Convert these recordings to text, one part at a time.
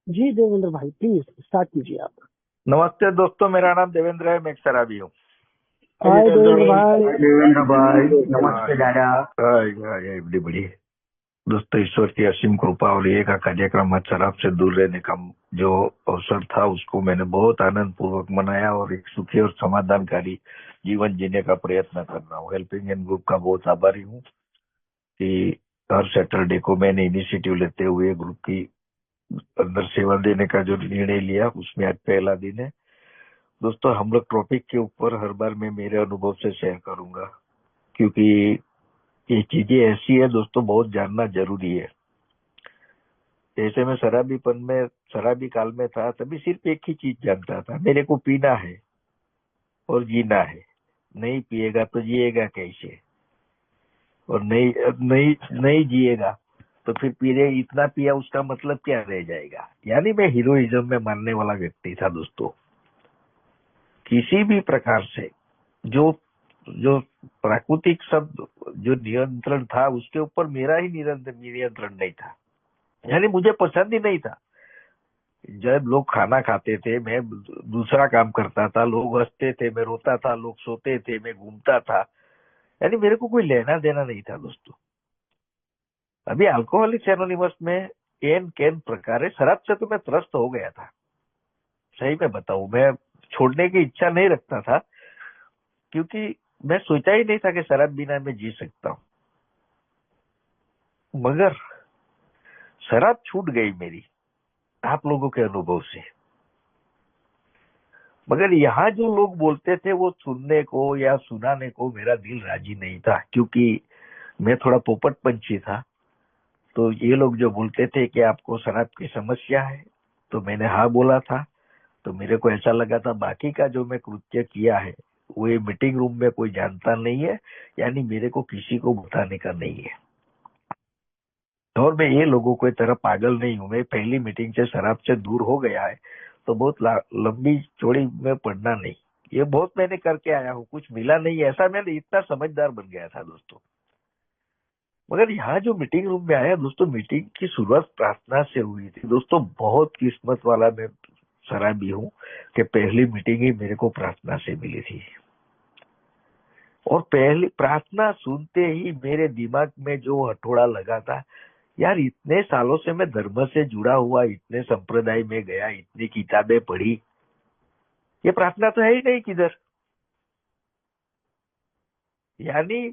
जी देवेंद्र भाई, please start कीजिए आप। नमस्ते दोस्तों, मेरा नाम देवेंद्र है। मैं एक शराबी हूँ। हाय देवेंद्र भाई। देवेंद्र भाई, नमस्ते दादा। हाय हाय एवरीबॉडी। दोस्तों, ईश्वर की असीम कृपा और ये का कार्यक्रम आज शराब से दूर रहने का जो अवसर था, उसको मैंने बहुत आनंद पूर्वक मनाया और एक सुखी और समाधानकारी जीवन जीने का प्रयत्न कर रहा हूँ। हेल्पिंग एंड ग्रुप का बहुत आभारी हूँ कि हर सैटरडे को मैंने इनिशिएटिव लेते हुए ग्रुप की अंदर सेवा देने का जो निर्णय लिया, उसमें आज पहला दिन है। दोस्तों, हम लोग टॉपिक के ऊपर हर बार मैं मेरे अनुभव से शेयर करूंगा, क्योंकि ये चीजें ऐसी है दोस्तों, बहुत जानना जरूरी है। जैसे मैं शराबी काल में था, तभी सिर्फ एक ही चीज जानता था, मेरे को पीना है और जीना है। नहीं पिएगा तो जिएगा कैसे, और नहीं नहीं नहीं जिएगा तो फिर पीने इतना पिया उसका मतलब क्या रह जाएगा। यानी मैं हीरोइज्म में मानने वाला व्यक्ति था दोस्तों। किसी भी प्रकार से जो जो प्राकृतिक शब्द जो नियंत्रण था, उसके ऊपर मेरा ही नियंत्रण नहीं था। यानी मुझे पसंद ही नहीं था। जब लोग खाना खाते थे, मैं दूसरा काम करता था, लोग हंसते थे, मैं रोता था, लोग सोते थे, मैं घूमता था। यानी मेरे को कोई लेना देना नहीं था दोस्तों। अभी अल्कोहलिक एनोनिमस में एन कैन प्रकार शराब से तो मैं त्रस्त हो गया था। सही में बताऊं, मैं छोड़ने की इच्छा नहीं रखता था, क्योंकि मैं सोचा ही नहीं था कि शराब बिना मैं जी सकता हूँ। मगर शराब छूट गई मेरी, आप लोगों के अनुभव से। मगर यहाँ जो लोग बोलते थे, वो सुनने को या सुनाने को मेरा दिल राजी नहीं था, क्योंकि मैं थोड़ा पोपट पंछी था। तो ये लोग जो बोलते थे कि आपको शराब की समस्या है, तो मैंने हाँ बोला था। तो मेरे को ऐसा लगा था बाकी का जो मैं कृत्य किया है, वो ये मीटिंग रूम में कोई जानता नहीं है, यानी मेरे को किसी को बताने का नहीं है। और मैं ये लोगों को तरह पागल नहीं हूं। मैं पहली मीटिंग से शराब से दूर हो गया है, तो बहुत लंबी चौड़ी में पढ़ना नहीं। ये बहुत मैंने करके आया हूँ, कुछ मिला नहीं, ऐसा मैंने इतना समझदार बन गया था दोस्तों। मगर यहाँ जो मीटिंग रूम में आया दोस्तों, मीटिंग की शुरुआत प्रार्थना से हुई थी दोस्तों। बहुत किस्मत वाला मैं शराबी हूँ कि पहली मीटिंग ही मेरे को प्रार्थना से मिली थी। और पहली प्रार्थना सुनते ही मेरे दिमाग में जो हथौड़ा लगा था, यार इतने सालों से मैं धर्म से जुड़ा हुआ, इतने संप्रदाय में गया, इतनी किताबें पढ़ी, ये प्रार्थना तो है ही नहीं किधर। यानी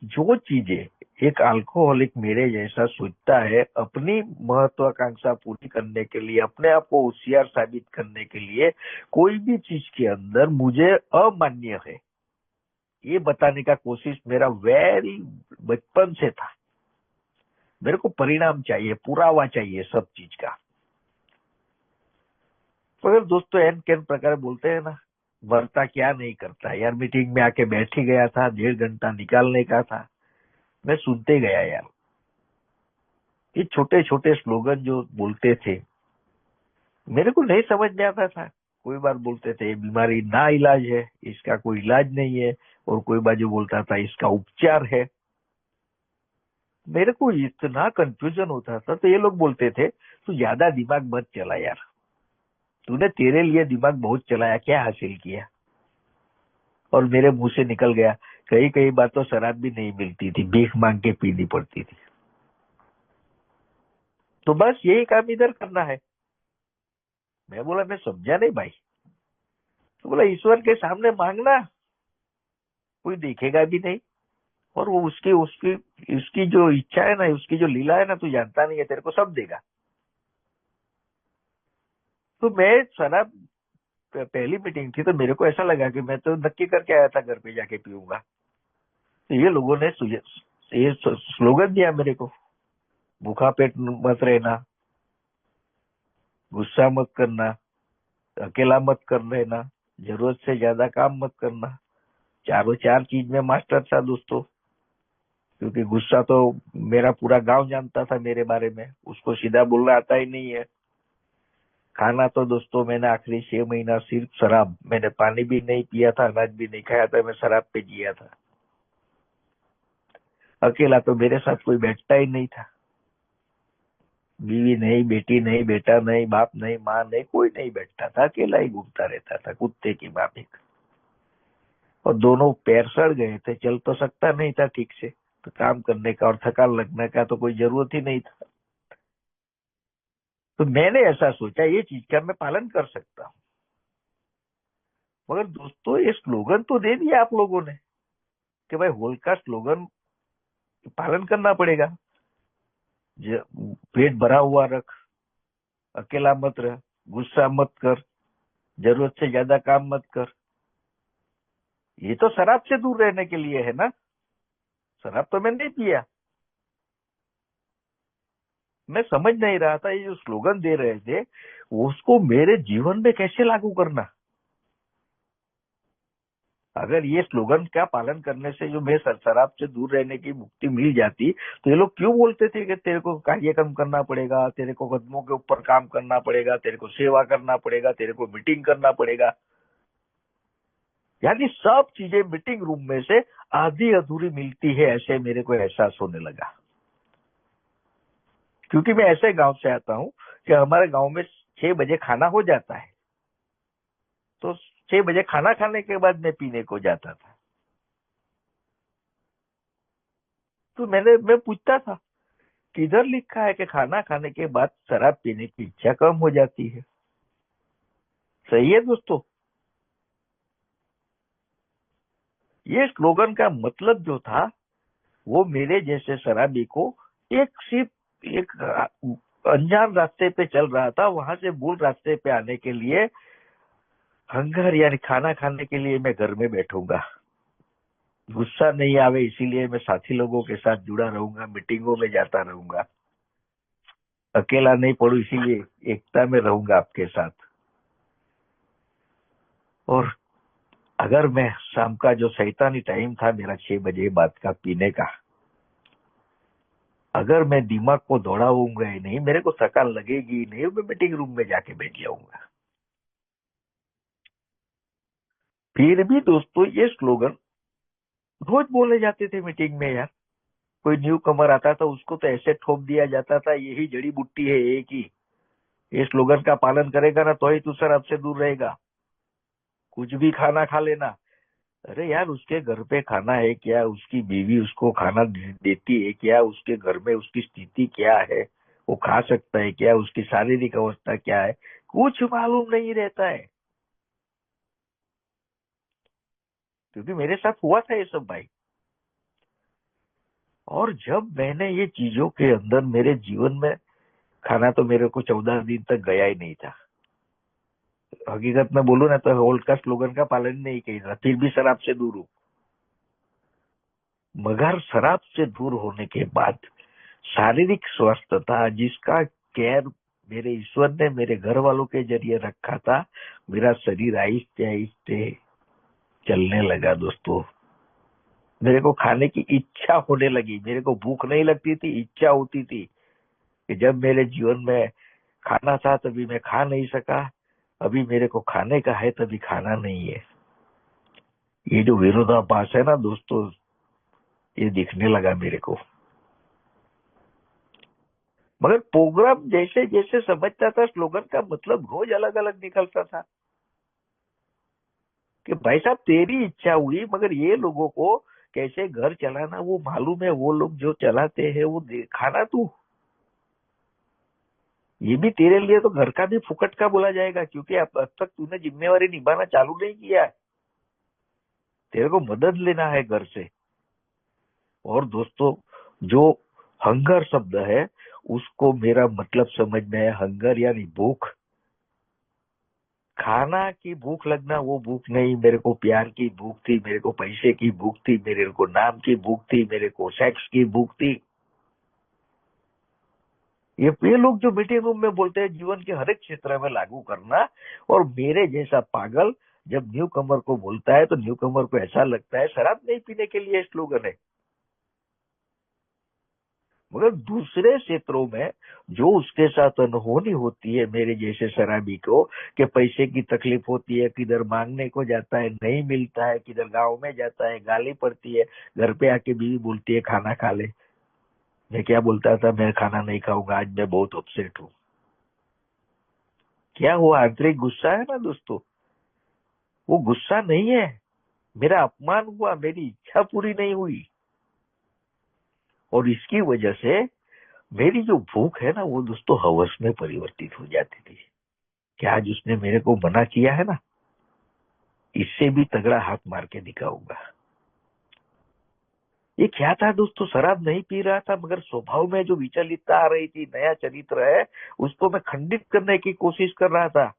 जो चीजें एक अल्कोहलिक मेरे जैसा सोचता है, अपनी महत्वाकांक्षा पूरी करने के लिए, अपने आप को होशियार साबित करने के लिए, कोई भी चीज के अंदर मुझे अमान्य है, ये बताने का कोशिश मेरा वेरी बचपन से था। मेरे को परिणाम चाहिए, पुरावा चाहिए सब चीज का। मगर दोस्तों, एन कैन प्रकार बोलते हैं ना, वर्ता क्या नहीं करता। यार मीटिंग में आके बैठ ही गया था, 1.5 घंटा निकालने का था, मैं सुनते गया यार। ये छोटे छोटे स्लोगन जो बोलते थे, मेरे को नहीं समझ में आता था। कोई बार बोलते थे ये बीमारी ना इलाज है, इसका कोई इलाज नहीं है, और कोई बाजू बोलता था इसका उपचार है। मेरे को इतना कंफ्यूजन होता था। तो ये लोग बोलते थे तू ज्यादा दिमाग मत चला यार, तूने तेरे लिए दिमाग बहुत चलाया, क्या हासिल किया। और मेरे मुंह से निकल गया, कई कई बार तो शराब भी नहीं मिलती थी, भीख मांग के पीनी पड़ती थी। तो बस यही काम इधर करना है। मैं बोला मैं समझा नहीं भाई। तो बोला ईश्वर के सामने मांगना, कोई देखेगा भी नहीं, और वो उसकी उसकी उसकी जो इच्छा है ना, उसकी जो लीला है ना, तू जानता नहीं है, तेरे को सब देगा। तो मैं शराब पहली मीटिंग थी, तो मेरे को ऐसा लगा कि मैं तो नक्की करके आया था घर पे जाके पीऊंगा। तो ये लोगों ने ये स्लोगन दिया मेरे को, भूखा पेट मत रहना, गुस्सा मत करना, अकेला मत कर लेना, जरूरत से ज्यादा काम मत करना। चारों चार चीज में मास्टर था दोस्तों। क्योंकि गुस्सा तो मेरा पूरा गांव जानता था मेरे बारे में, उसको सीधा बोलना आता ही नहीं है। खाना तो दोस्तों मैंने आखिरी 6 महीना सिर्फ शराब, मैंने पानी भी नहीं पिया था, अनाज भी नहीं खाया था, मैं शराब पे जिया था। अकेला तो मेरे साथ कोई बैठता ही नहीं था। बीवी नहीं, बेटी नहीं, बेटा नहीं, बाप नहीं, माँ नहीं, कोई नहीं बैठता था, अकेला ही घूमता रहता था कुत्ते की माफिक। और दोनों पैर सड़ गए थे, चल तो सकता नहीं था ठीक से, तो काम करने का और थकान लगने का तो कोई जरूरत ही नहीं था। तो मैंने ऐसा सोचा ये चीज का मैं पालन कर सकता हूँ। मगर दोस्तों ये स्लोगन तो दे दिया आप लोगों ने कि भाई होल का स्लोगन पालन करना पड़ेगा। पेट भरा हुआ रख, अकेला मत रह, गुस्सा मत कर, जरूरत से ज्यादा काम मत कर। ये तो शराब से दूर रहने के लिए है ना। शराब तो मैंने नहीं पिया। मैं समझ नहीं रहा था ये जो स्लोगन दे रहे थे उसको मेरे जीवन में कैसे लागू करना। अगर ये स्लोगन का पालन करने से जो मैं शराब से दूर रहने की मुक्ति मिल जाती तो ये लोग क्यों बोलते थे कि तेरे को कार्यक्रम करना पड़ेगा, तेरे को कदमों के ऊपर काम करना पड़ेगा, तेरे को सेवा करना पड़ेगा, तेरे को मीटिंग करना पड़ेगा। यानी सब चीजें मीटिंग रूम में से आधी अधूरी मिलती है, ऐसे मेरे को एहसास होने लगा। क्योंकि मैं ऐसे गांव से आता हूं कि हमारे गांव में 6 बजे खाना हो जाता है, तो 6 बजे खाना खाने के बाद मैं पीने को जाता था। तो मैं पूछता था किधर लिखा है कि खाना खाने के बाद शराब पीने की इच्छा कम हो जाती है। सही है दोस्तों। ये स्लोगन का मतलब जो था वो मेरे जैसे शराबी को सिर्फ एक अनजान रास्ते पे चल रहा था, वहां से मूल रास्ते पे आने के लिए हंगर यानी खाना खाने के लिए मैं घर में बैठूंगा, गुस्सा नहीं आवे इसीलिए मैं साथी लोगों के साथ जुड़ा रहूंगा, मीटिंगों में जाता रहूंगा, अकेला नहीं पड़ू इसीलिए एकता में रहूंगा आपके साथ। और अगर मैं शाम का जो शैतानी टाइम था मेरा 6 बजे बाद का पीने का, अगर मैं दिमाग को दौड़ाऊंगा ही नहीं, मेरे को थकान लगेगी ही नहीं, मैं मीटिंग रूम में जाके बैठ जाऊंगा। फिर भी दोस्तों ये स्लोगन रोज बोले जाते थे मीटिंग में यार। कोई न्यू कमर आता था उसको तो ऐसे ठोक दिया जाता था यही जड़ी बूटी है एक ही, ये स्लोगन का पालन करेगा ना तो ही तू शराब से दूर रहेगा, कुछ भी खाना खा लेना। अरे यार उसके घर पे खाना है क्या, उसकी बीवी उसको खाना देती है क्या, उसके घर में उसकी स्थिति क्या है, वो खा सकता है क्या, उसकी शारीरिक अवस्था क्या है, कुछ मालूम नहीं रहता है। क्योंकि मेरे साथ हुआ था ये सब भाई। और जब मैंने ये चीजों के अंदर मेरे जीवन में, खाना तो मेरे को 14 दिन तक गया ही नहीं था। हकीकत में बोलूं ना तो होल्ड का स्लोगन का पालन नहीं किया, फिर भी शराब से दूर हूं। मगर शराब से दूर होने के बाद शारीरिक स्वस्थ था जिसका केयर मेरे ईश्वर ने मेरे घर वालों के जरिए रखा था, मेरा शरीर आहिस्ते आहिस्ते चलने लगा दोस्तों। मेरे को खाने की इच्छा होने लगी, मेरे को भूख नहीं लगती थी, इच्छा होती थी कि जब मेरे जीवन में खाना था तभी मैं खा नहीं सका, अभी मेरे को खाने का है तभी खाना नहीं है। ये जो विरोधाभास है ना दोस्तों, ये दिखने लगा मेरे को। मगर प्रोग्राम जैसे जैसे समझता था स्लोगन का मतलब रोज अलग अलग निकलता था कि भाई साहब तेरी इच्छा हुई मगर ये लोगों को कैसे घर चलाना वो मालूम है, वो लोग जो चलाते हैं वो खाना तू, ये भी तेरे लिए तो घर का भी फुकट का बोला जाएगा क्योंकि अब तक तूने जिम्मेवारी निभाना चालू नहीं किया है, तेरे को मदद लेना है घर से। और दोस्तों जो हंगर शब्द है उसको मेरा मतलब समझ में है, हंगर यानी भूख, खाना की भूख लगना वो भूख नहीं, मेरे को प्यार की भूख थी, मेरे को पैसे की भूख थी, मेरे को नाम की भूख थी, मेरे को सेक्स की भूख थी। ये लोग जो मीटिंग रूम में बोलते हैं जीवन के हर एक क्षेत्र में लागू करना, और मेरे जैसा पागल जब न्यू कमर को बोलता है तो न्यू कमर को ऐसा लगता है शराब नहीं पीने के लिए स्लोगन है। मगर दूसरे क्षेत्रों में जो उसके साथ अनहोनी होती है मेरे जैसे शराबी को, कि पैसे की तकलीफ होती है, किधर मांगने को जाता है नहीं मिलता है, किधर गांव में जाता है गाली पड़ती है, घर पे आके बीवी बोलती है खाना खा ले, मैं क्या बोलता था, मैं खाना नहीं खाऊंगा, आज मैं बहुत अपसेट हूँ। क्या हुआ? आंतरिक गुस्सा है ना दोस्तों, वो गुस्सा नहीं है, मेरा अपमान हुआ, मेरी इच्छा पूरी नहीं हुई, और इसकी वजह से मेरी जो भूख है ना वो दोस्तों हवस में परिवर्तित हो जाती थी। कि आज उसने मेरे को मना किया है ना, इससे भी तगड़ा हाथ मार के दिखाऊंगा। ये क्या था दोस्तों? शराब नहीं पी रहा था, मगर स्वभाव में जो विचलितता आ रही थी, नया चरित्र है, उसको मैं खंडित करने की कोशिश कर रहा था।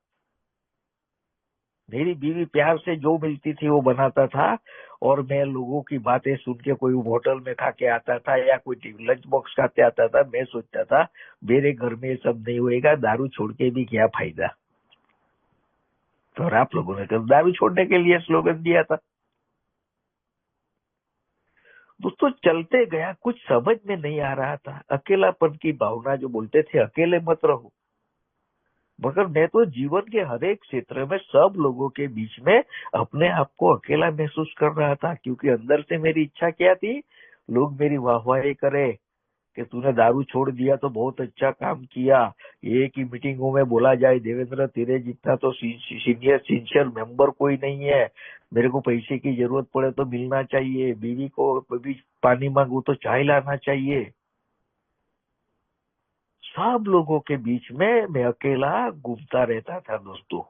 मेरी बीवी प्यार से जो मिलती थी वो बनाता था, और मैं लोगों की बातें सुन के कोई होटल में खा के आता था या कोई लंच बॉक्स खाते आता था। मैं सोचता था मेरे घर में ये सब नहीं होएगा, दारू छोड़ के भी क्या फायदा। तो आप लोगों ने तो दारू छोड़ने के लिए स्लोगन दिया था दोस्तों। चलते गया, कुछ समझ में नहीं आ रहा था। अकेलापन की भावना, जो बोलते थे अकेले मत रहो, मगर मैं तो जीवन के हर एक क्षेत्र में सब लोगों के बीच में अपने आप को अकेला महसूस कर रहा था। क्योंकि अंदर से मेरी इच्छा क्या थी? लोग मेरी वाहवाही करे कि तूने दारू छोड़ दिया तो बहुत अच्छा काम किया। एक ही मीटिंगों में बोला जाए, देवेंद्र तेरे जितना तो सीनियर सिंसियर मेंबर कोई नहीं है, मेरे को पैसे की जरूरत पड़े तो मिलना चाहिए, बीवी को कभी पानी मांगू तो चाय लाना चाहिए। सब लोगों के बीच में मैं अकेला घूमता रहता था दोस्तों।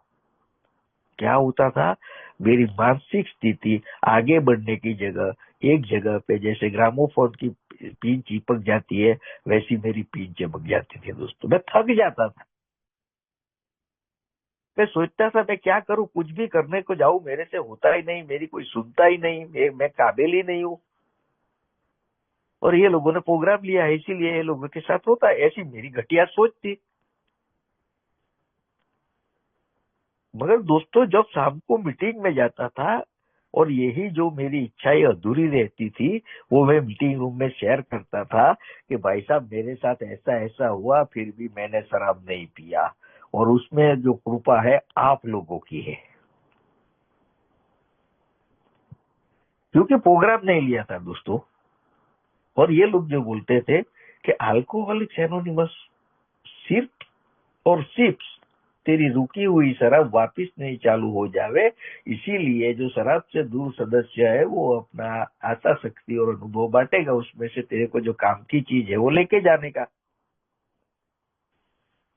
क्या होता था? मेरी मानसिक स्थिति आगे बढ़ने की जगह एक जगह पे, जैसे ग्रामोफोन की पिन चिपक जाती है, वैसी मेरी पिन चिपक जाती थी दोस्तों। मैं थक जाता था। मैं सोचता था मैं क्या करूं, कुछ भी करने को जाऊं मेरे से होता ही नहीं, मेरी कोई सुनता ही नहीं, मैं काबिल ही नहीं हूं। और ये लोगों ने प्रोग्राम लिया है इसीलिए ये लोगों के साथ होता है, ऐसी मेरी घटिया सोच थी। मगर दोस्तों जब शाम को मीटिंग में जाता था, और यही जो मेरी इच्छाएं अधूरी रहती थी वो मैं मीटिंग रूम में शेयर करता था कि भाई साहब मेरे साथ ऐसा ऐसा हुआ, फिर भी मैंने शराब नहीं पिया, और उसमें जो कृपा है आप लोगों की है। क्योंकि प्रोग्राम नहीं लिया था दोस्तों। और ये लोग जो बोलते थे कि अल्कोहलिक एनोनिमस सिर्फ और सिर्फ तेरी रुकी हुई शराब वापिस नहीं चालू हो जावे, इसीलिए जो शराब से दूर सदस्य है वो अपना आशा शक्ति और अनुभव बांटेगा, उसमें से तेरे को जो काम की चीज है वो लेके जाने का।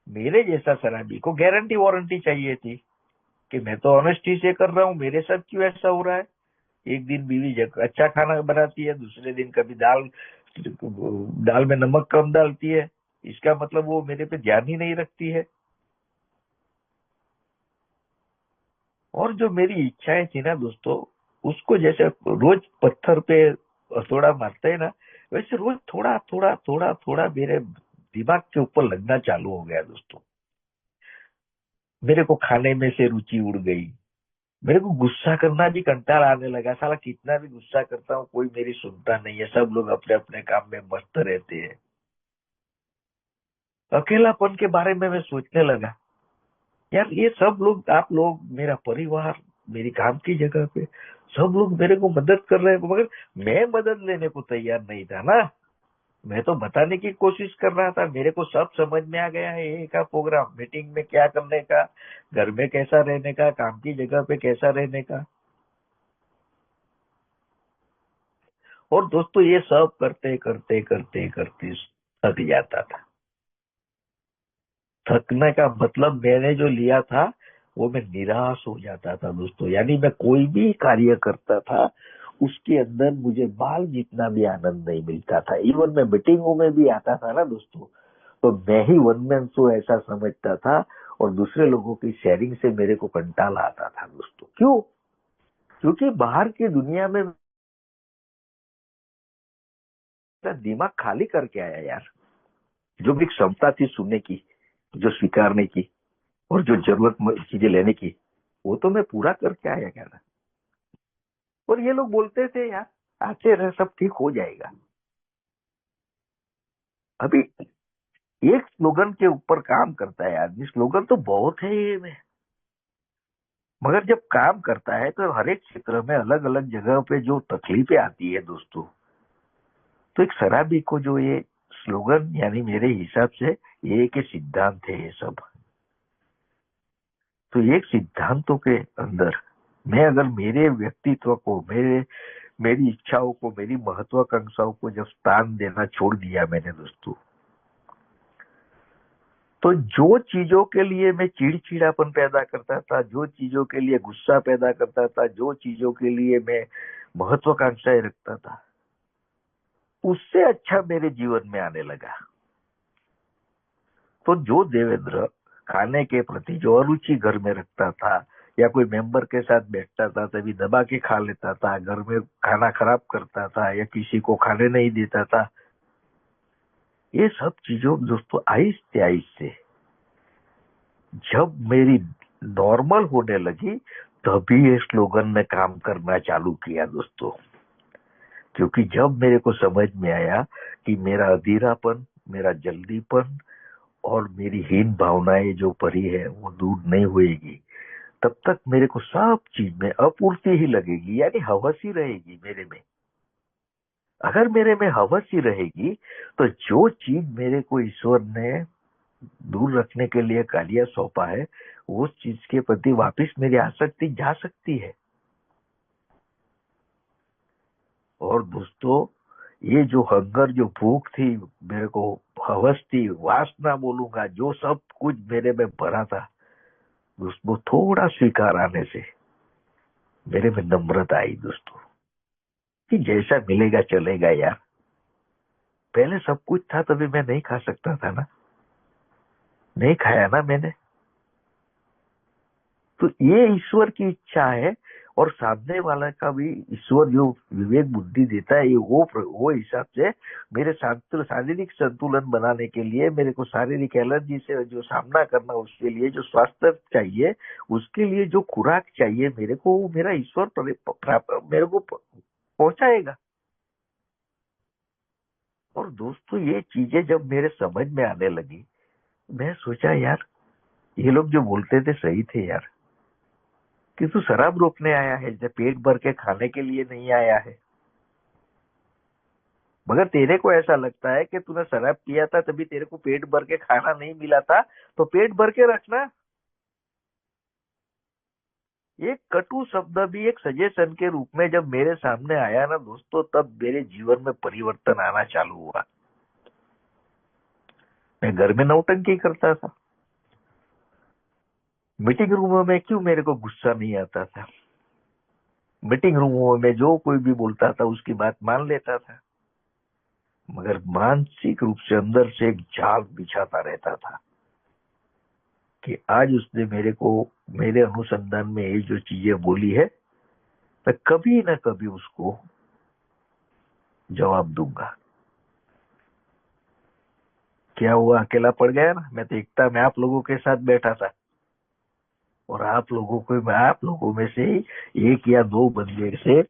मेरे जैसा शराबी को गारंटी वारंटी चाहिए थी कि मैं तो ऑनेस्टी से कर रहा हूँ, मेरे साथ क्यों ऐसा हो रहा है। एक दिन बीवी अच्छा खाना बनाती है, दूसरे दिन कभी दाल दाल में नमक कम डालती है, इसका मतलब वो मेरे पे ध्यान ही नहीं रखती है। और जो मेरी इच्छाएं थी ना दोस्तों, उसको जैसे रोज पत्थर पे हथौड़ा मारते हैं ना, वैसे रोज थोड़ा थोड़ा थोड़ा थोड़ा मेरे दिमाग के ऊपर लगना चालू हो गया दोस्तों। मेरे को खाने में से रुचि उड़ गई। मेरे को गुस्सा करना भी कंटाला आने लगा। साला कितना भी गुस्सा करता हूँ कोई मेरी सुनता नहीं है, सब लोग अपने अपने काम में मस्त रहते हैं। अकेलापन के बारे में मैं सोचने लगा, यार ये सब लोग, आप लोग, मेरा परिवार, मेरी काम की जगह पे सब लोग मेरे को मदद कर रहे हैं, मगर मैं मदद लेने को तैयार नहीं था ना। मैं तो बताने की कोशिश कर रहा था, मेरे को सब समझ में आ गया है, ये का प्रोग्राम, मीटिंग में क्या करने का, घर में कैसा रहने का, काम की जगह पे कैसा रहने का। और दोस्तों ये सब करते करते करते करते थक जाता था। थकने का मतलब मैंने जो लिया था वो मैं निराश हो जाता था दोस्तों। यानी मैं कोई भी कार्य करता था उसके अंदर मुझे बाल जितना भी आनंद नहीं मिलता था। इवन मैं मीटिंगों में भी आता था ना दोस्तों, तो मैं ही वन मैन शो ऐसा समझता था, और दूसरे लोगों की शेयरिंग से मेरे को कंटाला आता था दोस्तों। क्यों? क्योंकि बाहर की दुनिया में मेरा दिमाग खाली करके आया यार। जो भी क्षमता थी सुनने की, जो स्वीकारने की, और जो जरूरत चीजें लेने की, वो तो मैं पूरा करके आया क्या था। और ये लोग बोलते थे यार आते रहे सब ठीक हो जाएगा। अभी एक स्लोगन के ऊपर काम करता है आदमी, स्लोगन तो बहुत है ये में, मगर जब काम करता है तो हर एक क्षेत्र में अलग अलग जगह पे जो तकलीफें आती है दोस्तों, तो एक शराबी को जो ये स्लोगन यानी मेरे हिसाब से ये एक सिद्धांत है ये सब। तो एक सिद्धांतों के अंदर मैं अगर मेरे व्यक्तित्व को, मेरी इच्छाओं को, मेरी महत्वाकांक्षाओं को जब स्थान देना छोड़ दिया मैंने दोस्तों, तो जो चीजों के लिए मैं चिड़चिड़ापन पैदा करता था, जो चीजों के लिए गुस्सा पैदा करता था, जो चीजों के लिए मैं महत्वाकांक्षाएं रखता था, उससे अच्छा मेरे जीवन में आने लगा। तो जो देवेंद्र खाने के प्रति जो अरुचि घर में रखता था, या कोई मेंबर के साथ बैठता था तभी दबा के खा लेता था, घर में खाना खराब करता था या किसी को खाने नहीं देता था, ये सब चीजों दोस्तों आहिस्ते आहिस्ते जब मेरी नॉर्मल होने लगी, तभी ये स्लोगन ने काम करना चालू किया दोस्तों। क्योंकि जब मेरे को समझ में आया कि मेरा अधीरापन, मेरा जल्दीपन और मेरी हीन भावनाएं जो परी है वो दूर नहीं होएगी, तब तक मेरे को सब चीज में अपूर्ति ही लगेगी, यानी हवस ही रहेगी मेरे में। अगर मेरे में हवस ही रहेगी तो जो चीज मेरे को ईश्वर ने दूर रखने के लिए कार्य सौंपा है, उस चीज के प्रति वापस मेरी आसक्ति जा सकती है। और दोस्तों ये जो हंगर, जो भूख थी, मेरे को हवस थी, वासना बोलूंगा, जो सब कुछ मेरे में भरा था, उसको थोड़ा स्वीकार आने से मेरे में नम्रता आई दोस्तों, कि जैसा मिलेगा चलेगा यार। पहले सब कुछ था तभी मैं नहीं खा सकता था ना, नहीं खाया ना मैंने। तो ये ईश्वर की इच्छा है, और सामने वाला का भी ईश्वर जो विवेक बुद्धि देता है, ये वो हिसाब से मेरे शारीरिक संतुलन बनाने के लिए, मेरे को शारीरिक एलर्जी से जो सामना करना, उसके लिए जो स्वास्थ्य चाहिए, उसके लिए जो खुराक चाहिए मेरे को, वो मेरा ईश्वर मेरे को पहुंचाएगा। और दोस्तों ये चीजें जब मेरे समझ में आने लगी, मैं सोचा यार ये लोग जो बोलते थे सही थे यार, कि तू शराब रोकने आया है, जब पेट भर के खाने के लिए नहीं आया है। मगर तेरे को ऐसा लगता है कि तूने शराब पिया था तभी तेरे को पेट भर के खाना नहीं मिला था, तो पेट भर के रखना। एक कटु शब्द भी एक सजेशन के रूप में जब मेरे सामने आया ना दोस्तों, तब मेरे जीवन में परिवर्तन आना चालू हुआ। मैं घर में नौटंकी करता था, मीटिंग रूमों में क्यों मेरे को गुस्सा नहीं आता था, मीटिंग रूमों में जो कोई भी बोलता था उसकी बात मान लेता था, मगर मानसिक रूप से अंदर से एक जाल बिछाता रहता था कि आज उसने मेरे को, मेरे अनुसंधान में ये जो चीजें बोली है, मैं कभी ना कभी उसको जवाब दूंगा। क्या हुआ, अकेला पड़ गया ना। मैं तो एकता में आप लोगों के साथ बैठा था, और आप लोगों में से एक या दो बंदे से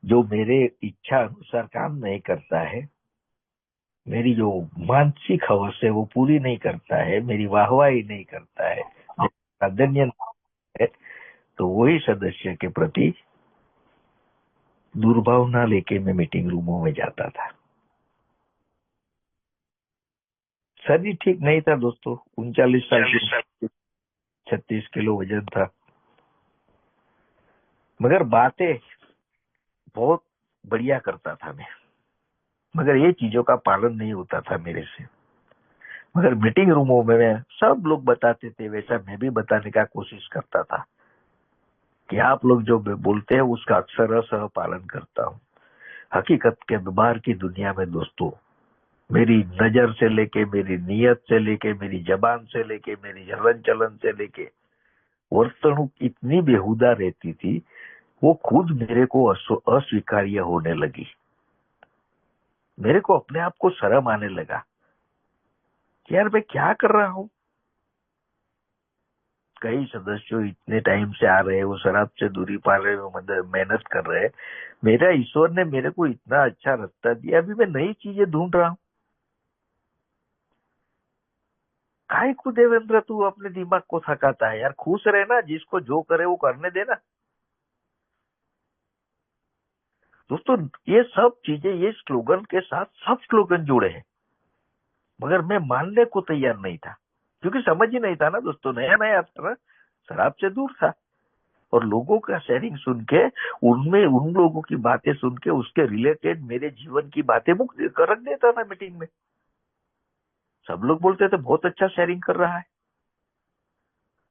जो मेरे इच्छा अनुसार काम नहीं करता है, मेरी जो मानसिक हवस है वो पूरी नहीं करता है, मेरी वाहवाही नहीं करता है, प्राधान्य है, तो वही सदस्य के प्रति दुर्भावना लेके मैं मीटिंग रूमों में जाता था। शरीर ठीक नहीं था दोस्तों, 39 साल की, 36 किलो वजन था, मगर बातें बहुत बढ़िया करता था मैं, मगर ये चीजों का पालन नहीं होता था मेरे से। मगर मीटिंग रूमों में मैं, सब लोग बताते थे वैसा मैं भी बताने का कोशिश करता था कि आप लोग जो बोलते हैं उसका अक्षरशः पालन करता हूँ। हकीकत के बाहर की दुनिया में दोस्तों, मेरी नजर से लेके, मेरी नीयत से लेके, मेरी जबान से लेके, मेरी हलन चलन से लेके वर्तणूक इतनी बेहुदा रहती थी, वो खुद मेरे को अस्वीकार्य होने लगी। मेरे को अपने आप को शर्म आने लगा कि यार मैं क्या कर रहा हूँ। कई सदस्य इतने टाइम से आ रहे हैं, वो शराब से दूरी पा रहे हैं, मेहनत कर रहे हैं, मेरा ईश्वर ने मेरे को इतना अच्छा रास्ता दिया, अभी मैं नई चीजें ढूंढ रहा हूँ। काय को देवेंद्र तू अपने दिमाग को थकाता है यार, खुश रहना, जिसको जो करे वो करने देना। दोस्तों ये सब चीजें, ये स्लोगन के साथ सब स्लोगन जुड़े हैं। मगर मैं मानने को तैयार नहीं था, क्योंकि समझ ही नहीं था ना दोस्तों, नया नया था ना, शराब से दूर था। और लोगों का शेयरिंग सुन के, उनमें उन लोगों की बातें सुन के उसके रिलेटेड मेरे जीवन की बातें मुख रख देता था मीटिंग में। सब लोग बोलते थे बहुत अच्छा शेयरिंग कर रहा है,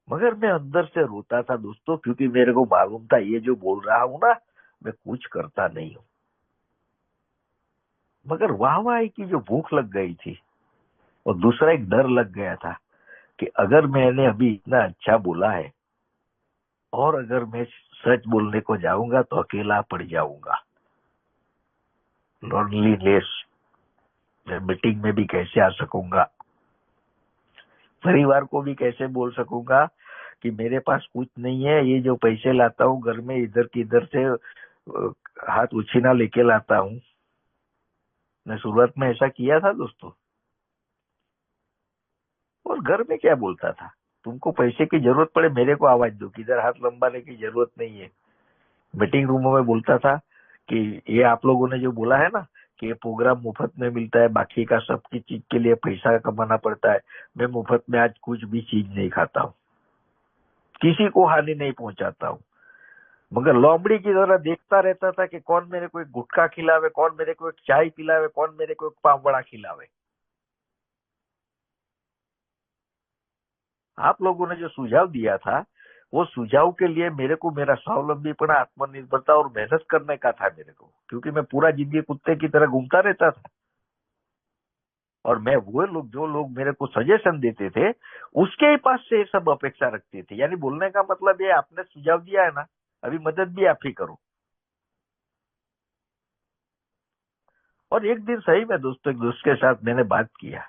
मगर मैं अंदर से रोता था दोस्तों, क्योंकि मेरे को मालूम था ये जो बोल रहा हूं ना, मैं कुछ करता नहीं हूं। मगर वाहवाही की जो भूख लग गई थी, और दूसरा एक डर लग गया था कि अगर मैंने अभी इतना अच्छा बोला है और अगर मैं सच बोलने को जाऊंगा तो अकेला पड़ जाऊंगा, लोनलीनेस, मैं मीटिंग में भी कैसे आ सकूंगा, परिवार को भी कैसे बोल सकूंगा कि मेरे पास कुछ नहीं है, ये जो पैसे लाता हूँ घर में इधर की इधर से हाथ उछीना लेके लाता हूँ। मैं शुरुआत में ऐसा किया था दोस्तों, और घर में क्या बोलता था, तुमको पैसे की जरूरत पड़े मेरे को आवाज दो, किधर हाथ लंबाने की जरूरत नहीं है। मीटिंग रूमों में बोलता था कि ये आप लोगों ने जो बोला है ना कि ये प्रोग्राम मुफ्त में मिलता है, बाकी का सबकी चीज के लिए पैसा कमाना पड़ता है, मैं मुफ्त में आज कुछ भी चीज नहीं खाता हूँ, किसी को हानि नहीं पहुंचाता हूँ। मगर लोमड़ी की तरह देखता रहता था कि कौन मेरे को एक गुटखा खिलावे, कौन मेरे को एक चाय पिलावे, कौन मेरे को एक पाव बड़ा खिलावे। आप लोगों ने जो सुझाव दिया था, वो सुझाव के लिए मेरे को मेरा स्वावलंबीपना, आत्मनिर्भरता और मेहनत करने का था मेरे को, क्योंकि मैं पूरा जिंदगी कुत्ते की तरह घूमता रहता था। और मैं वो लोग, जो लोग मेरे को सजेशन देते थे, उसके ही पास से ये सब अपेक्षा रखते थे। यानी बोलने का मतलब ये, आपने सुझाव दिया है ना, अभी मदद भी आप ही करो। और एक दिन सही में दोस्तों, एक दोस्त के साथ मैंने बात किया,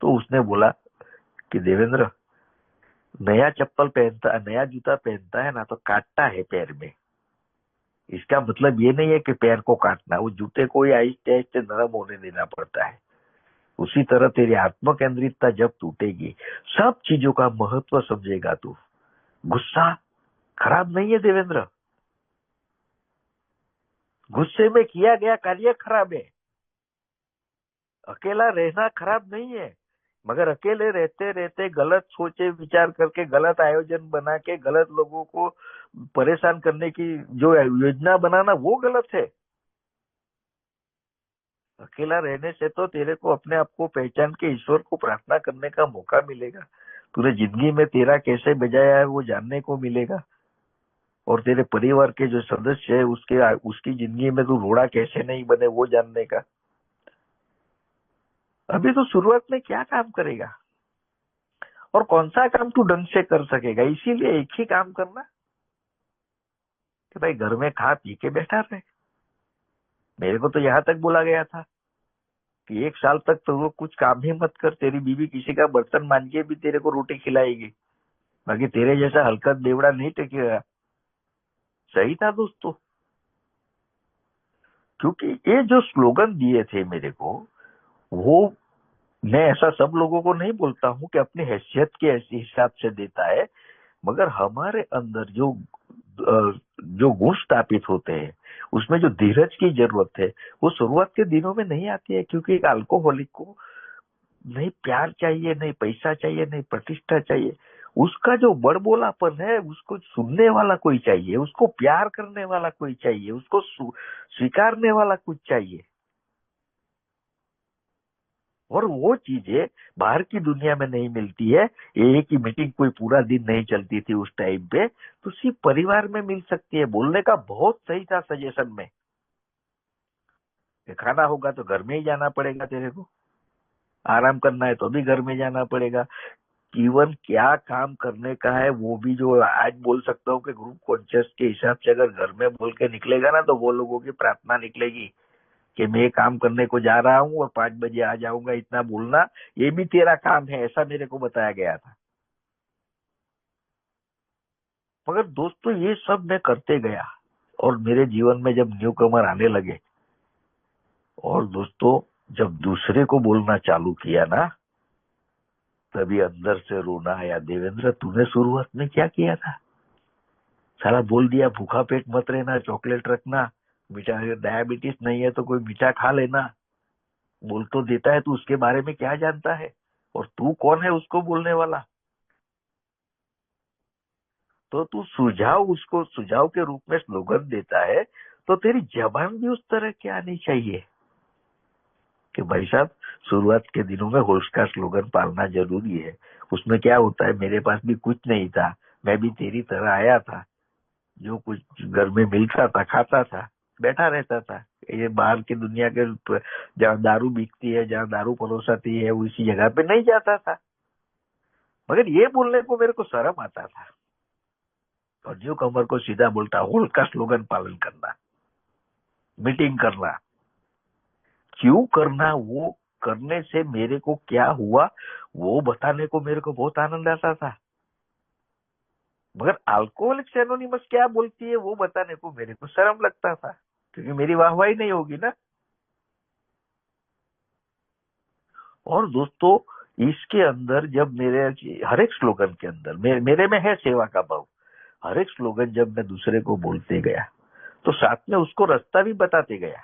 तो उसने बोला कि देवेंद्र, नया चप्पल पहनता, नया जूता पहनता है ना तो काटता है पैर में, इसका मतलब ये नहीं है कि पैर को काटना, वो जूते को ही आहिस्ते आहिस्ते नरम होने देना पड़ता है। उसी तरह तेरी आत्म केंद्रितता जब टूटेगी, सब चीजों का महत्व समझेगा तू। गुस्सा खराब नहीं है देवेंद्र, गुस्से में किया गया कार्य खराब है। अकेला रहना खराब नहीं है, मगर अकेले रहते रहते गलत सोचे विचार करके, गलत आयोजन बना के, गलत लोगों को परेशान करने की जो योजना बनाना, वो गलत है। अकेला रहने से तो तेरे को अपने आप को पहचान के ईश्वर को प्रार्थना करने का मौका मिलेगा, तूने जिंदगी में तेरा कैसे बजाया है वो जानने को मिलेगा, और तेरे परिवार के जो सदस्य है उसकी जिंदगी में तू रोड़ा कैसे नहीं बने वो जानने का। अभी तो शुरुआत में क्या काम करेगा और कौन सा काम तू ढंग से कर सकेगा, इसीलिए एक ही काम करना कि भाई घर में खा पी के बैठा रहे। मेरे को तो यहाँ तक बोला गया था कि 1 साल तक तो वो कुछ काम ही मत कर, तेरी बीवी किसी का बर्तन मान के भी तेरे को रोटी खिलाएगी, बाकी तेरे जैसा हल्का बेवड़ा नहीं टेकेगा। सही था दोस्तों, क्योंकि ये जो स्लोगन दिए थे मेरे को, वो मैं ऐसा सब लोगों को नहीं बोलता हूँ कि अपनी हैसियत के ऐसे हिसाब से देता है, मगर हमारे अंदर जो गुण स्थापित होते हैं, उसमें जो धीरज की जरूरत है, वो शुरुआत के दिनों में नहीं आती है। क्योंकि एक अल्कोहलिक को नहीं प्यार चाहिए, नहीं पैसा चाहिए, नहीं प्रतिष्ठा चाहिए, उसका जो बड़बोलापन है उसको सुनने वाला कोई चाहिए, उसको प्यार करने वाला कोई चाहिए, उसको स्वीकारने वाला कुछ चाहिए। और वो चीजें बाहर की दुनिया में नहीं मिलती है। एक ही मीटिंग कोई पूरा दिन नहीं चलती थी उस टाइम पे, तो सिर्फ परिवार में मिल सकती है। बोलने का बहुत सही था सजेशन में, खाना होगा तो घर में ही जाना पड़ेगा तेरे को, आराम करना है तो भी घर में जाना पड़ेगा। जीवन क्या काम करने का है वो भी जो आज बोल सकता हूँ कि ग्रुप कॉन्शियस के हिसाब से अगर घर में बोल के निकलेगा ना, तो वो लोगों की प्रार्थना निकलेगी कि मैं काम करने को जा रहा हूँ और 5 बजे आ जाऊंगा, इतना बोलना ये भी तेरा काम है, ऐसा मेरे को बताया गया था। मगर दोस्तों ये सब मैं करते गया, और मेरे जीवन में जब न्यू कमर आने लगे, और दोस्तों जब दूसरे को बोलना चालू किया ना, तभी अंदर से रोना आया, देवेंद्र तूने शुरुआत में क्या किया था, साला बोल दिया भूखा पेट मत रहना, चॉकलेट रखना, मीठा, डायबिटीज नहीं है तो कोई मीठा खा लेना, बोल तो देता है, तू उसके बारे में क्या जानता है और तू कौन है उसको बोलने वाला। तो तू उसको सुझाव के रूप में स्लोगन देता है, तो तेरी जबान भी उस तरह की आनी चाहिए कि भाई साहब शुरुआत के दिनों में होल्स का स्लोगन पालना जरूरी है। उसमें क्या होता है, मेरे पास भी कुछ नहीं था, मैं भी तेरी तरह आया था, जो कुछ घर में मिलता था खाता था, बैठा रहता था। ये बाहर की दुनिया के जहाँ दारू बिकती है, जहाँ दारू परोसाती है, उसी जगह पे नहीं जाता था। मगर ये बोलने को मेरे को शर्म आता था और न्यू कमर को सीधा बोलता, होल्स का स्लोगन पालन करना, मीटिंग करना। क्यों करना, वो करने से मेरे को क्या हुआ वो बताने को मेरे को बहुत आनंद आता था। मगर अल्कोहलिक्स एनोनिमस क्या बोलती है वो बताने को मेरे को शर्म लगता था, क्योंकि मेरी वाहवाही नहीं होगी ना। और दोस्तों, इसके अंदर जब मेरे हर एक स्लोगन के अंदर मेरे में है सेवा का भाव। हर एक स्लोगन जब मैं दूसरे को बोलते गया तो साथ में उसको रास्ता भी बताते गया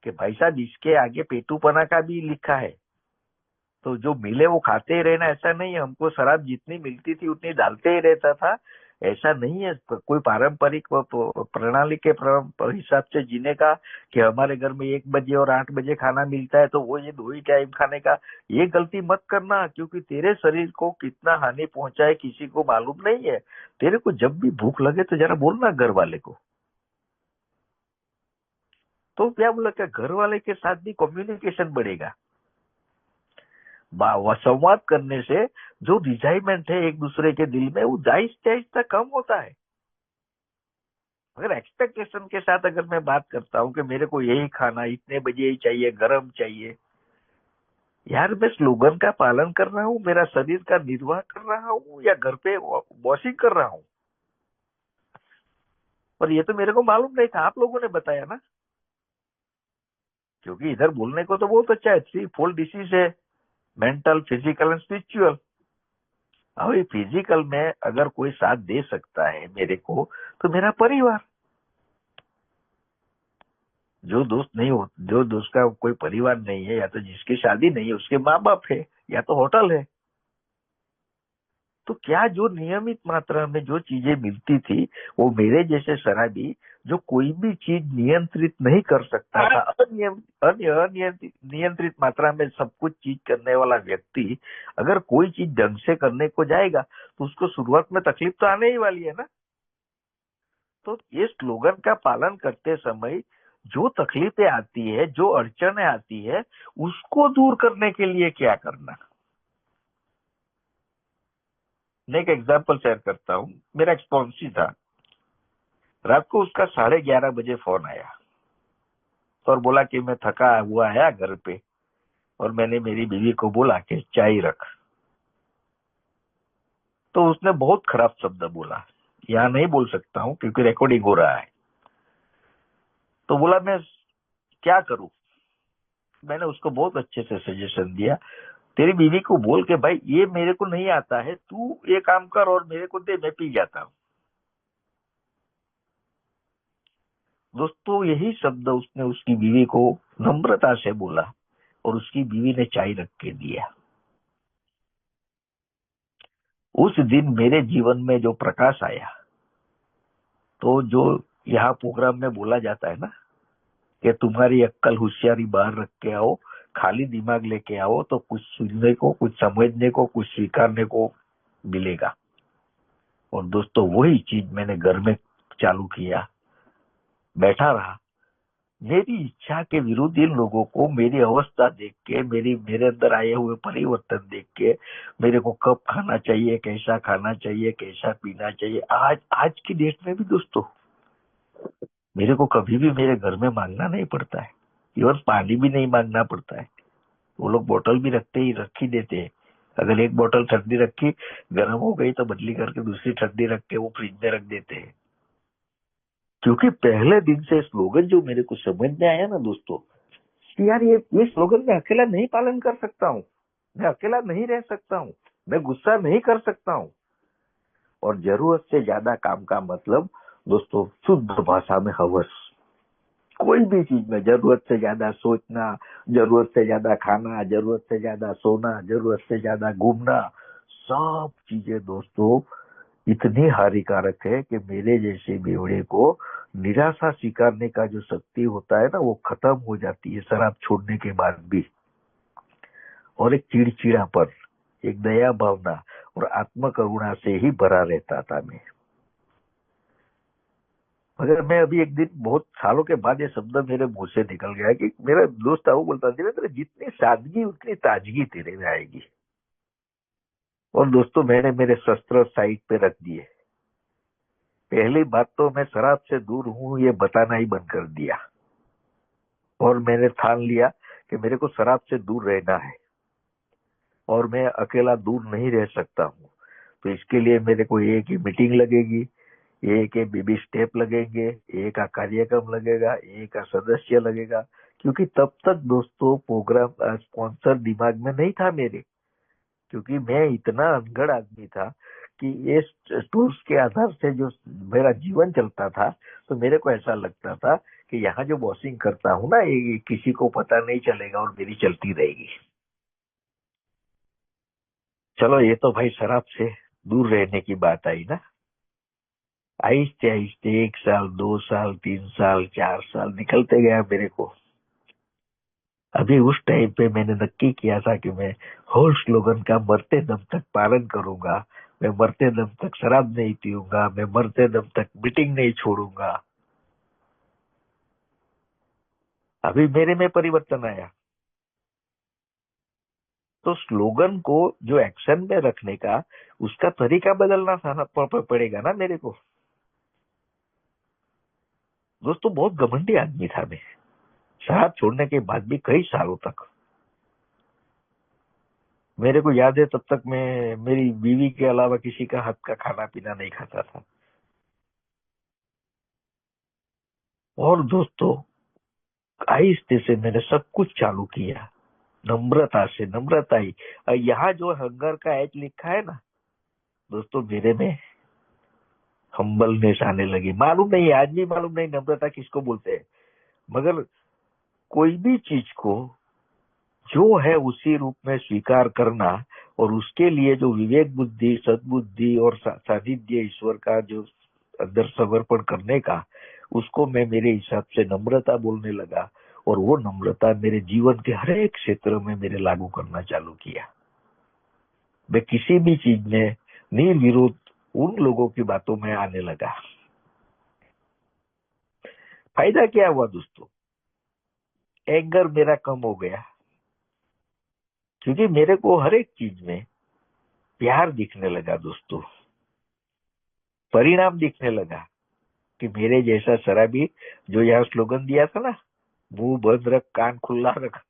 कि भाई साहब इसके आगे पेटूपना का भी लिखा है, तो जो मिले वो खाते ही रहना, ऐसा नहीं है। हमको शराब जितनी मिलती थी उतनी डालते ही रहता था, ऐसा नहीं है। कोई पारंपरिक प्रणाली के हिसाब से जीने का कि हमारे घर में 1 बजे और 8 बजे खाना मिलता है तो वो ये 2 ही टाइम खाने का, ये गलती मत करना, क्योंकि तेरे शरीर को कितना हानि पहुंचाए किसी को मालूम नहीं है। तेरे को जब भी भूख लगे तो जरा बोलना घर वाले को। तो क्या बोला, क्या घर वाले के साथ भी कम्युनिकेशन बढ़ेगा। संवाद करने से जो रिजाइमेंट है एक दूसरे के दिल में, वो आहिस्ते आहिस्ते कम होता है। अगर एक्सपेक्टेशन के साथ अगर मैं बात करता हूँ कि मेरे को यही खाना इतने बजे ही चाहिए, गरम चाहिए, यार मैं स्लोगन का पालन कर रहा हूँ, मेरा शरीर का निर्वाह कर रहा हूँ, या घर पे वॉशिंग कर रहा हूँ। पर ये तो मेरे को मालूम नहीं था, आप लोगों ने बताया ना। क्योंकि इधर बोलने को तो बहुत अच्छा है, 3 फोल्ड डिसीज है, मेंटल, फिजिकल एंड स्पिरिचुअल। अभी फिजिकल में अगर कोई साथ दे सकता है मेरे को, तो मेरा परिवार। जो दोस्त नहीं हो, जो दोस्त का कोई परिवार नहीं है, या तो जिसकी शादी नहीं है उसके माँ बाप है, या तो होटल है। तो क्या जो नियमित मात्रा में जो चीजें मिलती थी, वो मेरे जैसे शराबी जो कोई भी चीज नियंत्रित नहीं कर सकता था, नियंत्रित मात्रा में सब कुछ चीज करने वाला व्यक्ति, अगर कोई चीज ढंग से करने को जाएगा तो उसको शुरुआत में तकलीफ तो आने ही वाली है ना। तो ये स्लोगन का पालन करते समय जो तकलीफें आती है, जो अड़चने आती है, उसको दूर करने के लिए क्या करना। मैं एक एग्जांपल शेयर करता हूँ। मेरा एक स्पॉन्सी था, रात को उसका 11:30 बजे फोन आया और बोला कि मैं थका हुआ है घर पे, और मैंने मेरी बीवी को बोला कि चाय रख। तो उसने बहुत खराब शब्द बोला, यहाँ नहीं बोल सकता हूँ क्योंकि रिकॉर्डिंग हो रहा है। तो बोला मैं क्या करूं। मैंने उसको बहुत अच्छे से सजेशन दिया, तेरी बीवी को बोल के भाई ये मेरे को नहीं आता है, तू ये काम कर और मेरे को दे, मैं पी जाता हूँ। दोस्तों, यही शब्द उसने उसकी बीवी को नम्रता से बोला और उसकी बीवी ने चाय रख के दिया। उस दिन मेरे जीवन में जो प्रकाश आया, तो जो यहाँ प्रोग्राम में बोला जाता है ना कि तुम्हारी अक्कल होशियारी बाहर रख के आओ, खाली दिमाग लेके आओ, तो कुछ सुनने को, कुछ समझने को, कुछ स्वीकारने को मिलेगा। और दोस्तों, वही चीज मैंने घर में चालू किया, बैठा रहा। मेरी इच्छा के विरुद्ध इन लोगों को मेरी अवस्था देख के, मेरे अंदर आए हुए परिवर्तन देख के, मेरे को कब खाना चाहिए, कैसा खाना चाहिए, कैसा पीना चाहिए, आज की डेट में भी दोस्तों मेरे को कभी भी मेरे घर में मांगना नहीं पड़ता है। इवन पानी भी नहीं मांगना पड़ता है। वो लोग बोतल भी रख ही देते हैं। अगर एक बोतल ठंडी रखी, गर्म हो गई तो बदली करके दूसरी ठंडी रख के वो फ्रिज में रख देते हैं। क्योंकि पहले दिन से स्लोगन जो मेरे को समझ में आया ना दोस्तों, कि यार ये स्लोगन मैं अकेला नहीं पालन कर सकता हूँ, मैं अकेला नहीं रह सकता हूँ, मैं गुस्सा नहीं कर सकता हूँ। और जरूरत से ज्यादा काम का मतलब दोस्तों शुद्ध भाषा में हवस। कोई भी चीज में जरूरत से ज्यादा सोचना, जरूरत से ज्यादा खाना, जरूरत से ज्यादा सोना, जरूरत से ज्यादा घूमना, सब चीजें दोस्तों इतनी हानिकारक है कि मेरे जैसे बेवड़े को निराशा स्वीकारने का जो शक्ति होता है ना, वो खत्म हो जाती है शराब छोड़ने के बाद भी। और एक चिड़चिड़ापन, एक दया भावना और आत्म करुणा से ही भरा रहता था मैं। मगर मैं अभी एक दिन बहुत सालों के बाद ये शब्द मेरे मुंह से निकल गया कि मेरा दोस्त था, वो बोलता था तेरे जितनी सादगी उतनी ताजगी तेरे में आएगी। और दोस्तों मैंने मेरे शस्त्र साइड पे रख दिए। पहली बात तो मैं शराब से दूर हूं ये बताना ही बंद कर दिया, और मैंने ठान लिया कि मेरे को शराब से दूर रहना है और मैं अकेला दूर नहीं रह सकता हूँ। तो इसके लिए मेरे को एक ही मीटिंग लगेगी, एक ही बेबी स्टेप लगेंगे, एक का कार्यक्रम लगेगा, एक का सदस्य लगेगा। क्योंकि तब तक दोस्तों प्रोग्राम स्पॉन्सर दिमाग में नहीं था मेरे, क्योंकि मैं इतना अनगढ़ आदमी था कि ये टूल्स के आधार से जो मेरा जीवन चलता था, तो मेरे को ऐसा लगता था कि यहाँ जो बॉसिंग करता हूँ ना, ये किसी को पता नहीं चलेगा और मेरी चलती रहेगी। चलो ये तो भाई शराब से दूर रहने की बात आई ना। आहिस्ते आहिस्ते 1 साल, 2 साल, 3 साल, 4 साल निकलते गया मेरे को। अभी उस टाइम पे मैंने नक्की किया था कि मैं होल स्लोगन का मरते दम तक पालन करूंगा, मैं मरते दम तक शराब नहीं पीऊंगा, मैं मरते दम तक मीटिंग नहीं छोड़ूंगा। अभी मेरे में परिवर्तन आया। तो स्लोगन को जो एक्शन में रखने का उसका तरीका बदलना था ना, पड़ेगा ना मेरे को। दोस्तों बहुत घमंडी आदमी था मैं, शराब छोड़ने के बाद भी कई सालों तक। मेरे को याद है तब तक मैं मेरी बीवी के अलावा किसी का हाथ का खाना पीना नहीं खाता था। और दोस्तों आहिस्ते से मैंने सब कुछ चालू किया, नम्रता से। नम्रता ही यहाँ जो हंगर का एच लिखा है ना दोस्तों, मेरे में हम्बलनेस आने लगी। मालूम नहीं, आज भी मालूम नहीं नम्रता किसको बोलते हैं, मगर कोई भी चीज को जो है उसी रूप में स्वीकार करना, और उसके लिए जो विवेक बुद्धि, सद्बुद्धि और सानिध्य ईश्वर का जो अंदर समर्पण करने का, उसको मैं मेरे हिसाब से नम्रता बोलने लगा। और वो नम्रता मेरे जीवन के हर एक क्षेत्र में मेरे लागू करना चालू किया। मैं किसी भी चीज में निर्विरोध उन लोगों की बातों में आने लगा। फायदा क्या हुआ दोस्तों? एंगर मेरा कम हो गया, क्योंकि मेरे को हर एक चीज में प्यार दिखने लगा दोस्तों। परिणाम दिखने लगा कि मेरे जैसा शराबी जो यहाँ स्लोगन दिया था ना, मुंह बंद रख कान खुला रख,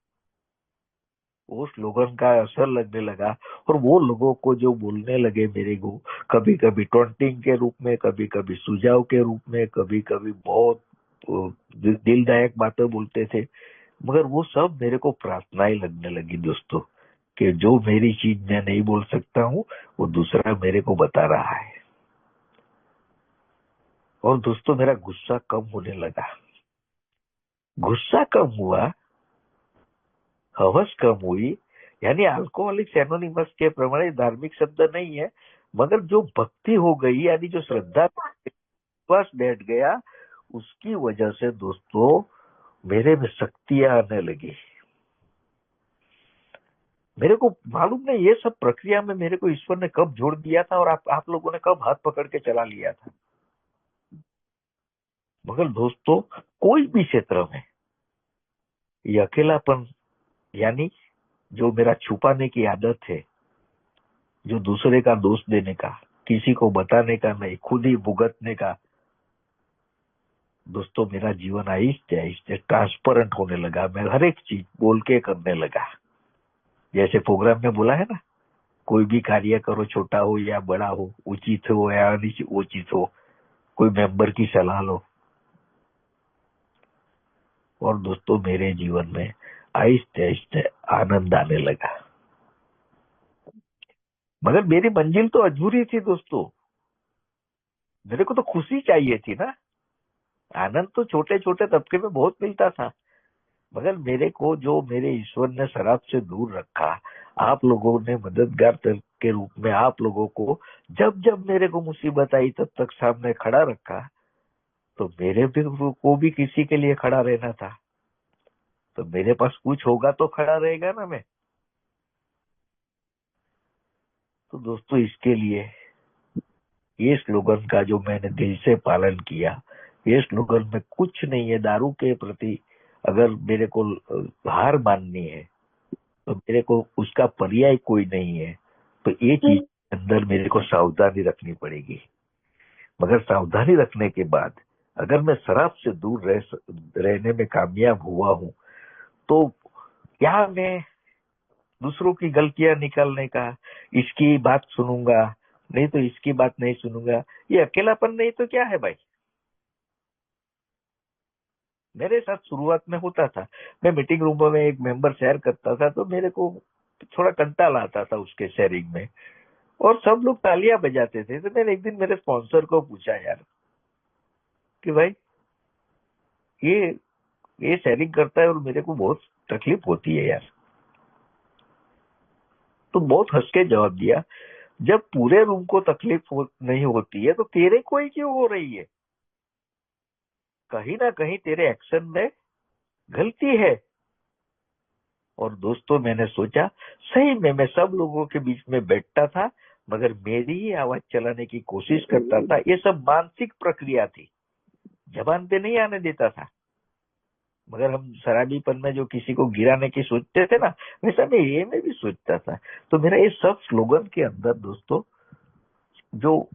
वो स्लोगन का असर लगने लगा। और वो लोगों को जो बोलने लगे मेरे को, कभी कभी टॉन्टिंग के रूप में, कभी कभी सुझाव के रूप में, कभी कभी बहुत दिलदायक बातें बोलते थे, मगर वो सब मेरे को प्रार्थनाएं लगने लगी दोस्तों, कि जो मेरी चीज मैं नहीं बोल सकता हूँ वो दूसरा मेरे को बता रहा है। और दोस्तों मेरा गुस्सा कम होने लगा। गुस्सा कम हुआ, हवस कम हुई। यानी अल्कोहलिक्स एनोनिमस के प्रमाणे धार्मिक शब्द नहीं है, मगर जो भक्ति हो गई, यानी जो श्रद्धा विश्वास बैठ गया, उसकी वजह से दोस्तों मेरे में शक्तियां आने लगी। मेरे को मालूम नहीं ये सब प्रक्रिया में मेरे को ईश्वर ने कब जोड़ दिया था, और आप लोगों ने कब हाथ पकड़ के चला लिया था। मगर दोस्तों कोई भी क्षेत्र में ये अकेलापन, यानी जो मेरा छुपाने की आदत है, जो दूसरे का दोष देने का, किसी को बताने का नहीं, खुद ही भुगतने का, दोस्तों मेरा जीवन आहिस्ते आहिस्ते ट्रांसपेरेंट होने लगा। मैं हर एक चीज बोल के करने लगा। जैसे प्रोग्राम में बोला है ना, कोई भी कार्य करो, छोटा हो या बड़ा हो, उचित हो या अनुचित हो, कोई मेंबर की सलाह लो। और दोस्तों मेरे जीवन में आहिस्ते आहिस्ते आनंद आने लगा। मगर मेरी मंजिल तो अधूरी थी दोस्तों, मेरे को तो खुशी चाहिए थी ना। आनंद तो छोटे छोटे तबके में बहुत मिलता था, मगर मेरे को जो मेरे ईश्वर ने शराब से दूर रखा, आप लोगों ने मददगार के रूप में आप लोगों को जब जब मेरे को मुसीबत आई तब तक सामने खड़ा रखा, तो मेरे भी को भी किसी के लिए खड़ा रहना था। तो मेरे पास कुछ होगा तो खड़ा रहेगा ना मैं। तो दोस्तों, इसके लिए ये स्लोगन का जो मैंने दिल से पालन किया, ये स्लोगन में कुछ नहीं है दारू के प्रति। अगर मेरे को हार माननी है तो मेरे को उसका पर्याय कोई नहीं है, तो ये चीज के अंदर मेरे को सावधानी रखनी पड़ेगी। मगर सावधानी रखने के बाद अगर मैं शराब से दूर रहने में कामयाब हुआ हूं, तो क्या मैं दूसरों की गलतियां निकालने का इसकी बात सुनूंगा, नहीं तो इसकी बात नहीं सुनूंगा, ये अकेलापन नहीं तो क्या है भाई। मेरे साथ शुरुआत में होता था, मैं मीटिंग रूम में एक मेंबर शेयर करता था तो मेरे को थोड़ा कंटाला आता था उसके शेयरिंग में, और सब लोग तालियां बजाते थे। तो मैंने एक दिन मेरे स्पॉन्सर को पूछा यार कि भाई ये ये शेयरिंग करता है और मेरे को बहुत तकलीफ होती है यार। तो बहुत हंस के जवाब दिया, जब पूरे रूम को तकलीफ नहीं होती है तो तेरे को ही क्यों हो रही है? कहीं ना कहीं तेरे एक्शन में गलती है। और दोस्तों, मैंने सोचा सही में मैं सब लोगों के बीच में बैठता था, मगर मेरी ही आवाज चलाने की कोशिश करता था। ये सब मानसिक प्रक्रिया थी, जबान पे नहीं आने देता था। मगर हम शराबीपन में जो किसी को गिराने की सोचते थे ना, वैसा मैं भी सोचता था। तो मेरा ये सब स्लोगन के अंदर दोस्तों, जो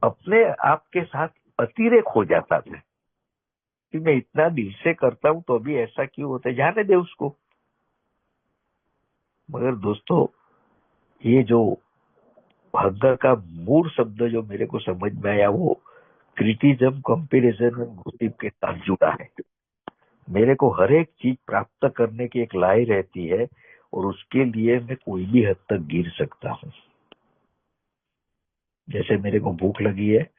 अपने आप के साथ अतिरेक हो जाता था कि मैं इतना दिल से करता हूं तो भी ऐसा क्यों होता है, जाने दे उसको। मगर दोस्तों, ये जो हंगर का मूल शब्द जो मेरे को समझ में आया, वो क्रिटिज्म, कंपैरिजन और गॉसिप के साथ जुड़ा है। मेरे को हर एक चीज प्राप्त करने की एक लाई रहती है, और उसके लिए मैं कोई भी हद तक गिर सकता हूँ। जैसे मेरे को भूख लगी है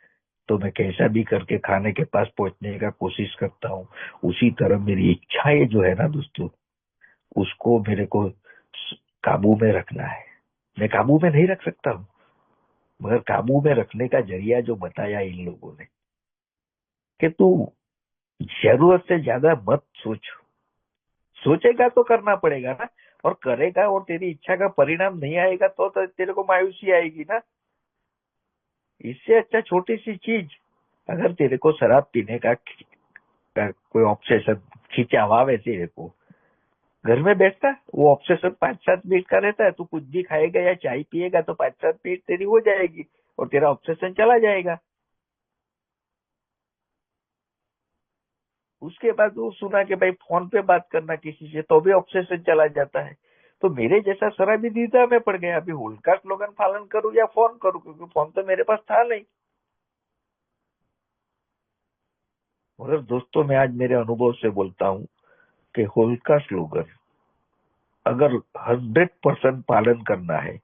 तो मैं कैसा भी करके खाने के पास पहुंचने का कोशिश करता हूँ। उसी तरह मेरी इच्छाएं जो है ना दोस्तों, उसको मेरे को काबू में रखना है। मैं काबू में नहीं रख सकता हूँ, मगर काबू में रखने का जरिया जो बताया इन लोगों ने कि तू जरूरत से ज्यादा मत सोच, सोचेगा तो करना पड़ेगा ना, और करेगा और तेरी इच्छा का परिणाम नहीं आएगा तो तेरे को मायूसी आएगी ना। इससे अच्छा छोटी सी चीज, अगर तेरे को शराब पीने का कोई ऑब्सेशन खिंचाव आवे तेरे को, घर में बैठता वो ऑब्सेशन 5-7 मिनट का रहता है। तू कुछ भी खाएगा या चाय पिएगा तो 5-7 मिनट तेरी हो जाएगी और तेरा ऑब्सेशन चला जाएगा। उसके बाद वो सुना कि भाई फोन पे बात करना किसी से, तो भी ऑब्सेशन चला जाता है। तो मेरे जैसा शराबी दीदा में पड़ गया, अभी होल्ड का स्लोगन पालन करूं या फोन करूं, क्योंकि फोन तो मेरे पास था नहीं। मगर दोस्तों, मैं आज मेरे अनुभव से बोलता हूं कि होल्ड का स्लोगन अगर 100% पालन करना है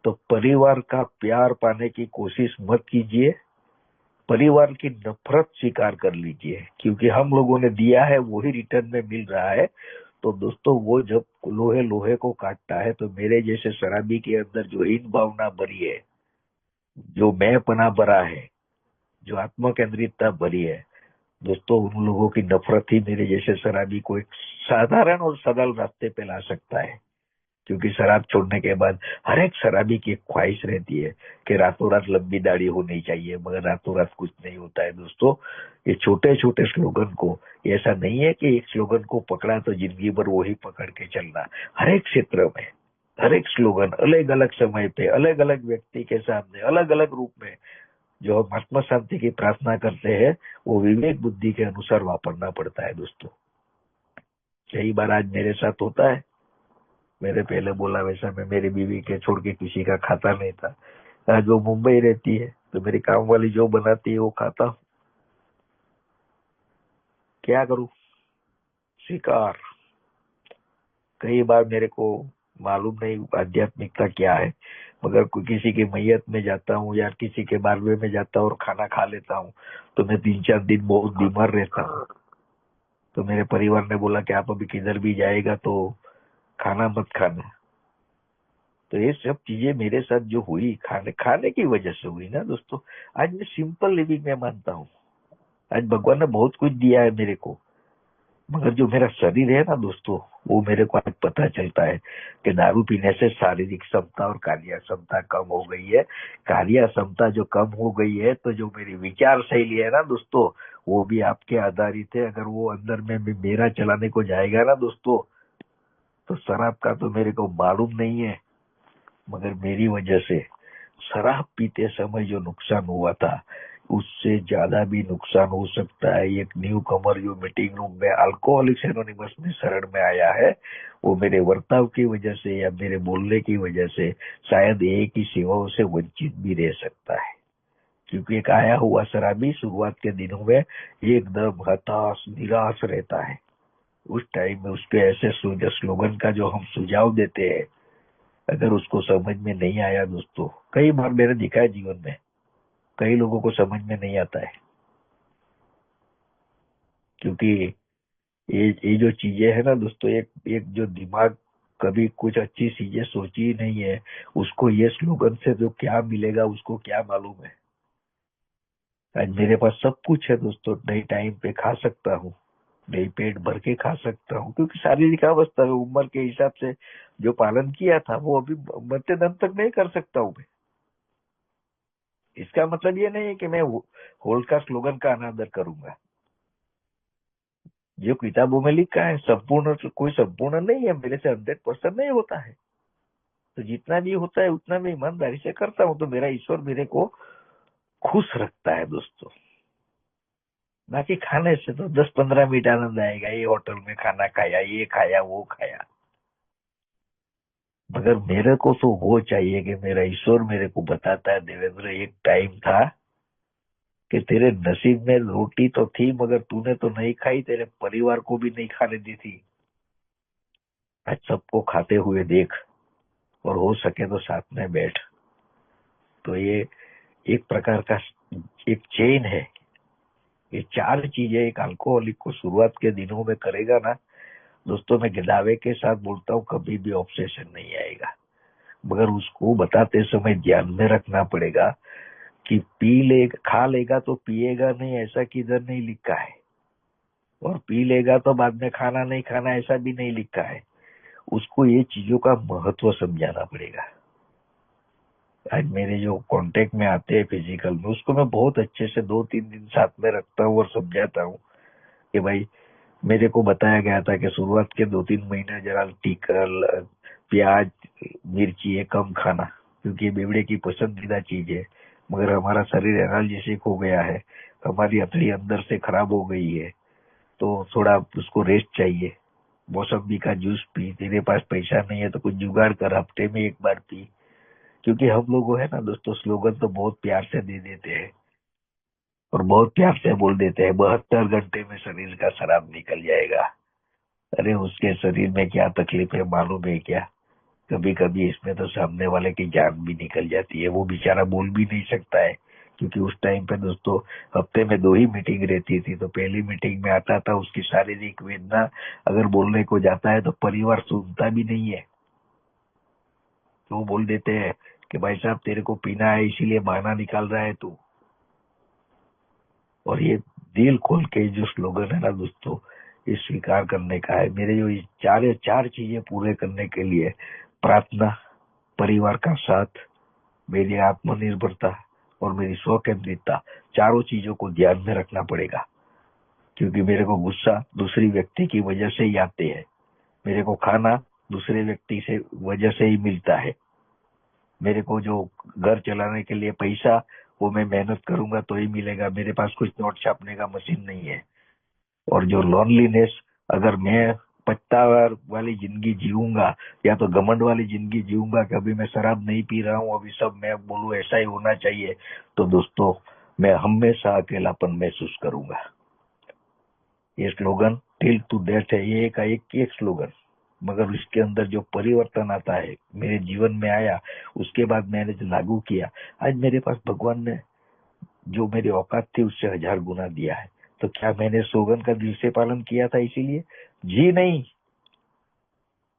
तो परिवार का प्यार पाने की कोशिश मत कीजिए, परिवार की नफरत स्वीकार कर लीजिए, क्योंकि हम लोगों ने दिया है वो ही रिटर्न में मिल रहा है। तो दोस्तों, वो जब लोहे लोहे को काटता है तो मेरे जैसे शराबी के अंदर जो हीन भावना भरी है, जो मैं पना भरा है, जो आत्म केंद्रितता भरी है, दोस्तों उन लोगों की नफरत ही मेरे जैसे शराबी को एक साधारण और सरल रास्ते पे ला सकता है। क्योंकि शराब छोड़ने के बाद हर एक शराबी की एक ख्वाहिश रहती है कि रातों रात लंबी दाढ़ी होनी चाहिए, मगर रातों रात कुछ नहीं होता है दोस्तों। ये छोटे छोटे स्लोगन को, ऐसा नहीं है कि एक स्लोगन को पकड़ा तो जिंदगी भर वही पकड़ के चलना। हर एक क्षेत्र में हर एक स्लोगन अलग अलग समय पे, अलग अलग व्यक्ति के सामने, अलग अलग रूप में जो हम आत्म शांति की प्रार्थना करते हैं, वो विवेक बुद्धि के अनुसार वापरना पड़ता है दोस्तों। कई बार आज मेरे साथ होता है, मैंने पहले बोला वैसा, मैं मेरी बीवी के छोड़ के किसी का खाता नहीं था। आज वो मुंबई रहती है तो मेरी काम वाली जो बनाती है वो खाता हूँ। क्या करूं, स्वीकार। कई बार मेरे को मालूम नहीं आध्यात्मिकता क्या है, मगर कोई किसी के मैयत में जाता हूँ या किसी के बारवे में जाता हूँ और खाना खा लेता हूँ तो मैं 3-4 दिन बहुत बीमार रहता हूँ। तो मेरे परिवार ने बोला कि आप अभी किधर भी जाएगा तो खाना मत खाना। तो ये सब चीजें मेरे साथ जो हुई खाने की वजह से हुई ना दोस्तों। आज मैं सिंपल लिविंग में मानता हूँ। आज भगवान ने बहुत कुछ दिया है मेरे को, मगर जो मेरा शरीर है ना दोस्तों, वो मेरे को आज पता चलता है कि दारू पीने से शारीरिक क्षमता और कार्य क्षमता कम हो गई है। कार्य क्षमता जो कम हो गई है तो जो मेरी विचार शैली है ना दोस्तों, वो भी आपके आधारित है। अगर वो अंदर में मेरा चलाने को जाएगा ना दोस्तों, तो शराब का तो मेरे को मालूम नहीं है, मगर मेरी वजह से शराब पीते समय जो नुकसान हुआ था उससे ज्यादा भी नुकसान हो सकता है। एक न्यू कमर जो मीटिंग रूम में अल्कोहलिक्स एनोनिमस में शरण में आया है, वो मेरे वर्ताव की वजह से या मेरे बोलने की वजह से शायद एक ही सेवाओं से वंचित भी रह सकता है। क्योंकि एक आया हुआ शराबी शुरुआत के दिनों में एकदम हताश निराश रहता है। उस टाइम में उसके ऐसे स्लोगन का जो हम सुझाव देते हैं, अगर उसको समझ में नहीं आया दोस्तों, कई बार मैंने देखा है जीवन में कई लोगों को समझ में नहीं आता है। क्योंकि ये जो चीजें है ना दोस्तों, एक जो दिमाग कभी कुछ अच्छी चीजें सोची ही नहीं है, उसको ये स्लोगन से जो क्या मिलेगा उसको क्या मालूम है। आज मेरे पास सब कुछ है दोस्तों, नई टाइम पे खा सकता हूँ, नहीं पेट भर के खा सकता हूँ, क्योंकि शारीरिक अवस्था उम्र के हिसाब से जो पालन किया था वो अभी मरते दम तक नहीं कर सकता हूँ मैं। इसका मतलब ये नहीं है कि मैं होल्ड का स्लोगन का अनादर करूंगा। जो किताबों में लिखा है संपूर्ण, कोई संपूर्ण नहीं है, मेरे से 100% नहीं होता है। तो जितना भी होता है उतना मैं ईमानदारी से करता हूँ, तो मेरा ईश्वर मेरे को खुश रखता है दोस्तों। बाकी खाने से तो 10-15 मिनट आनंद आएगा, ये होटल में खाना खाया, ये खाया, वो खाया, मगर मेरे को तो वो चाहिए कि मेरा ईश्वर मेरे को बताता है, देवेंद्र एक टाइम था कि तेरे नसीब में रोटी तो थी मगर तूने तो नहीं खाई, तेरे परिवार को भी नहीं खाने दी थी। आज सबको खाते हुए देख, और हो सके तो साथ में बैठ। तो ये एक प्रकार का एक चेन है। ये 4 चीजें एक अल्कोहलिक को शुरुआत के दिनों में करेगा ना दोस्तों, मैं दावे के साथ बोलता हूँ कभी भी ऑब्सेशन नहीं आएगा। मगर उसको बताते समय ध्यान में रखना पड़ेगा कि खा लेगा तो पिएगा नहीं, ऐसा किधर नहीं लिखा है। और पी लेगा तो बाद में खाना नहीं खाना, ऐसा भी नहीं लिखा है। उसको ये चीजों का महत्व समझाना पड़ेगा। आज मेरे जो कांटेक्ट में आते हैं फिजिकल में, उसको मैं बहुत अच्छे से 2-3 दिन साथ में रखता हूँ और समझाता हूँ कि भाई मेरे को बताया गया था कि शुरुआत के 2-3 महीने जरा टिकल प्याज मिर्ची ये कम खाना, क्योंकि बेवड़े की पसंदीदा चीज है। मगर हमारा शरीर एनाल्जेसिक हो गया है, हमारी हथेली अंदर से खराब हो गई है, तो थोड़ा उसको रेस्ट चाहिए। मौसम्बी का जूस पी, तेरे पास पैसा नहीं है तो कुछ जुगाड़ कर, हफ्ते में एक बार पी। क्योंकि हम लोग है ना दोस्तों, स्लोगन तो बहुत प्यार से दे देते हैं और बहुत प्यार से बोल देते हैं 72 घंटे में शरीर का शराब निकल जाएगा। अरे उसके शरीर में क्या तकलीफ है मालूम है क्या? कभी कभी इसमें तो सामने वाले की जान भी निकल जाती है, वो बेचारा बोल भी नहीं सकता है। क्योंकि उस टाइम पे दोस्तों हफ्ते में 2 ही मीटिंग रहती थी, तो पहली मीटिंग में आता था उसकी शारीरिक वेदना, अगर बोलने को जाता है तो परिवार सुनता भी नहीं है। तो वो बोल देते हैं कि भाई साहब तेरे को पीना है इसीलिए बहाना निकाल रहा है तू। और ये दिल खोल के जो स्लोगन है ना दोस्तों, ये स्वीकार करने का है। मेरे जो ये चार चीजें पूरे करने के लिए प्रार्थना, परिवार का साथ, मेरी आत्मनिर्भरता और मेरी स्व केंद्रितता, चारों चीजों को ध्यान में रखना पड़ेगा। क्योंकि मेरे को गुस्सा दूसरी व्यक्ति की वजह से ही आते हैं, मेरे को खाना दूसरे व्यक्ति से वजह से ही मिलता है, मेरे को जो घर चलाने के लिए पैसा वो मैं मेहनत करूंगा तो ही मिलेगा, मेरे पास कुछ नोट छापने का मशीन नहीं है। और जो लोनलीनेस, अगर मैं पछतावा वाली जिंदगी जीऊंगा या तो घमंड वाली जिंदगी जीऊंगा कि अभी मैं शराब नहीं पी रहा हूँ, अभी सब मैं बोलूं ऐसा ही होना चाहिए, तो दोस्तों मैं हमेशा अकेलापन महसूस करूंगा। ये स्लोगन टिल टू डेथ है, ये एक स्लोगन। मगर उसके अंदर जो परिवर्तन आता है मेरे जीवन में आया, उसके बाद मैंने जो लागू किया, आज मेरे पास भगवान ने जो मेरी औकात थी उससे 1000 गुना दिया है। तो क्या मैंने स्लोगन का दिल से पालन किया था इसीलिए? जी नहीं।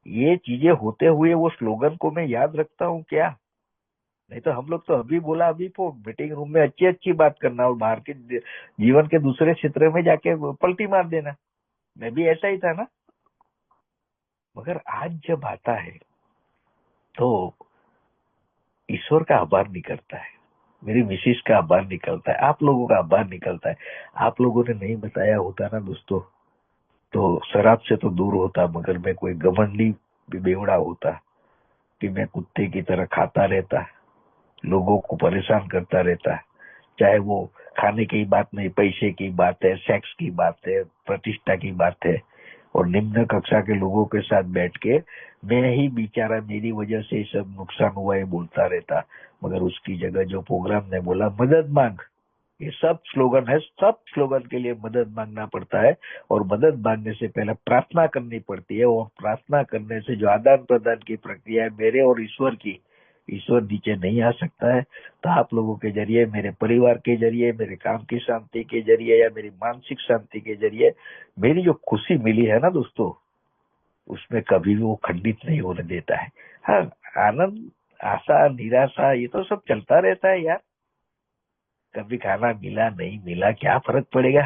ये चीजें होते हुए वो स्लोगन को मैं याद रखता हूँ क्या? नहीं तो हम लोग तो अभी बोला अभी वो मीटिंग रूम में अच्छी अच्छी बात करना और बाहर के जीवन के दूसरे क्षेत्र में जाके पलटी मार देना। मैं भी ऐसा ही था ना। मगर आज जब आता है तो ईश्वर का आभार निकलता है, मेरी मिसिस का आभार निकलता है, आप लोगों का आभार निकलता है। आप लोगों ने नहीं बताया होता ना दोस्तों, तो शराब से तो दूर होता, मगर मैं कोई घमंडी बेवड़ा होता कि मैं कुत्ते की तरह खाता रहता, लोगों को परेशान करता रहता। चाहे वो खाने की बात नहीं, पैसे की बात है, सेक्स की बात है, प्रतिष्ठा की बात है, और निम्न कक्षा के लोगों के साथ बैठ के मैं ही बेचारा, मेरी वजह से सब नुकसान हुआ है बोलता रहता। मगर उसकी जगह जो प्रोग्राम ने बोला मदद मांग, ये सब स्लोगन है, सब स्लोगन के लिए मदद मांगना पड़ता है। और मदद मांगने से पहले प्रार्थना करनी पड़ती है, और प्रार्थना करने से जो आदान प्रदान की प्रक्रिया है मेरे और ईश्वर की, ईश्वर नीचे नहीं आ सकता है। तो आप लोगों के जरिए, मेरे परिवार के जरिए, मेरे काम की शांति के जरिए या मेरी मानसिक शांति के जरिए मेरी जो खुशी मिली है ना दोस्तों, उसमें कभी भी वो खंडित नहीं होने देता है। हाँ, आनंद, आशा, निराशा, ये तो सब चलता रहता है यार। कभी खाना मिला नहीं मिला क्या फर्क पड़ेगा।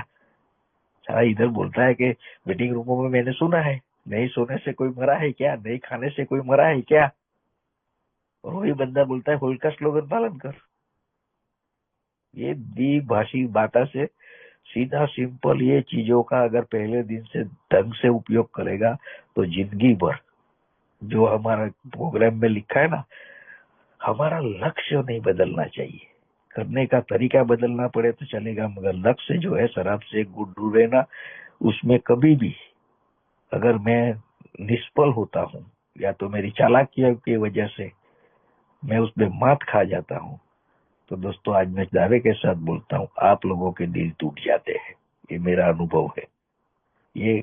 सारा इधर बोलता है कि मीटिंग रूमों में मैंने सुना है, नहीं सोने से कोई मरा है क्या, नहीं खाने से कोई मरा है क्या। और वही बंदा बोलता है होल का स्लोगन पालन कर। ये द्विभाषी बाता से सीधा सिंपल ये चीजों का अगर पहले दिन से ढंग से उपयोग करेगा तो जिंदगी भर, जो हमारा प्रोग्राम में लिखा है ना, हमारा लक्ष्य नहीं बदलना चाहिए। करने का तरीका बदलना पड़े तो चलेगा, मगर लक्ष्य जो है शराब से दूर रहना, उसमें कभी भी अगर मैं निष्फल होता हूँ या तो मेरी चालाकियों की वजह से मैं उसमें मात खा जाता हूँ, तो दोस्तों आज मैं दावे के साथ बोलता हूँ आप लोगों के दिल टूट जाते हैं। ये मेरा अनुभव है। ये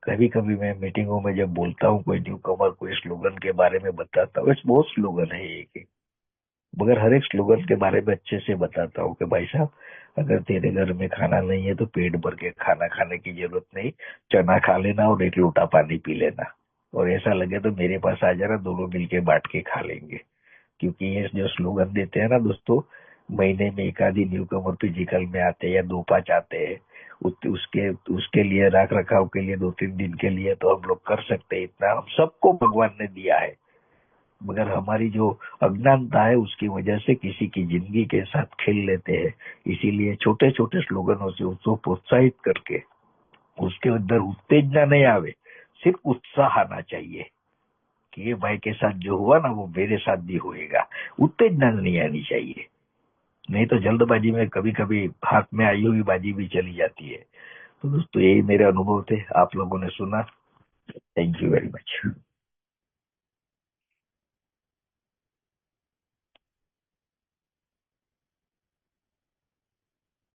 कभी कभी मैं मीटिंगों में जब बोलता हूँ, कोई न्यू कमर कोई स्लोगन के बारे में बताता हूँ, बहुत स्लोगन है एक, मगर हर एक स्लोगन के बारे में अच्छे से बताता हूँ कि भाई साहब, अगर तेरे घर में खाना नहीं है तो पेट भर के खाना खाने की जरूरत नहीं, चना खा लेना और एक लोटा पानी पी लेना, और ऐसा लगे तो मेरे पास आ जाना, दोनों मिलके बांट के खा लेंगे। क्योंकि ये जो स्लोगन देते हैं ना दोस्तों, महीने में एक आधी न्यू कमर फिजिकल में आते हैं या 2-5 आते हैं, उसके उसके लिए रख रखाव के लिए 2-3 दिन के लिए तो हम लोग कर सकते हैं। इतना हम सबको भगवान ने दिया है, मगर हमारी जो अज्ञानता है उसकी वजह से किसी की जिंदगी के साथ खेल लेते हैं। इसीलिए छोटे छोटे स्लोगनों से उसको प्रोत्साहित करके उसके अंदर उत्तेजना नहीं आवे, सिर्फ उत्साह आना चाहिए कि ये भाई के साथ जो हुआ ना वो मेरे साथ भी होएगा। उत्तेजना नहीं आनी चाहिए, नहीं तो जल्दबाजी में कभी कभी हाथ में आई हुई बाजी भी चली जाती है। तो दोस्तों यही मेरे अनुभव थे, आप लोगों ने सुना। Thank you very much.